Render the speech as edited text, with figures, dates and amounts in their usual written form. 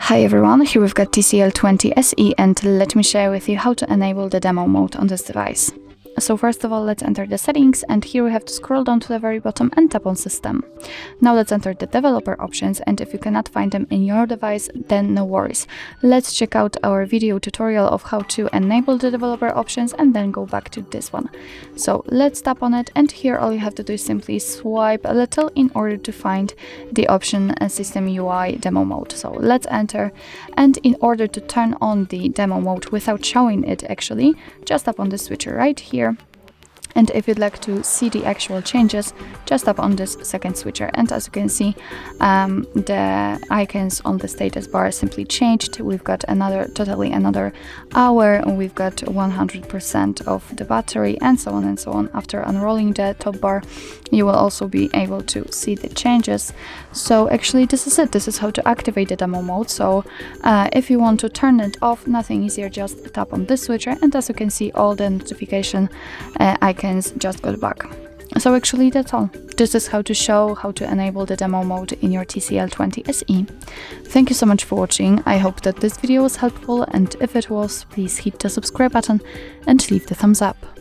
Hi everyone, here we've got TCL 20 SE, and let me share with you how to enable the demo mode on this device. So first of all, let's enter the settings, and here we have to scroll down to the very bottom and tap on System. Now let's enter the developer options, and if you cannot find them in your device, then no worries. Let's check out our video tutorial of how to enable the developer options and then go back to this one. So let's tap on it, and here all you have to do is simply swipe a little in order to find the option System UI demo mode. So let's enter, and in order to turn on the demo mode without showing it actually, just tap on the switcher right here. And if you'd like to see the actual changes, just tap on this second switcher. And as you can see, the icons on the status bar simply changed. We've got totally another hour, and we've got 100% of the battery, and so on and so on. After unrolling the top bar, you will also be able to see the changes. So actually this is it. This is how to activate the demo mode. So if you want to turn it off, nothing easier, just tap on this switcher, and as you can see, all the notification icons just got back. So actually that's all. This is how to enable the demo mode in your TCL 20 SE. Thank you so much for watching. I hope that this video was helpful, and if it was, please hit the subscribe button and leave the thumbs up.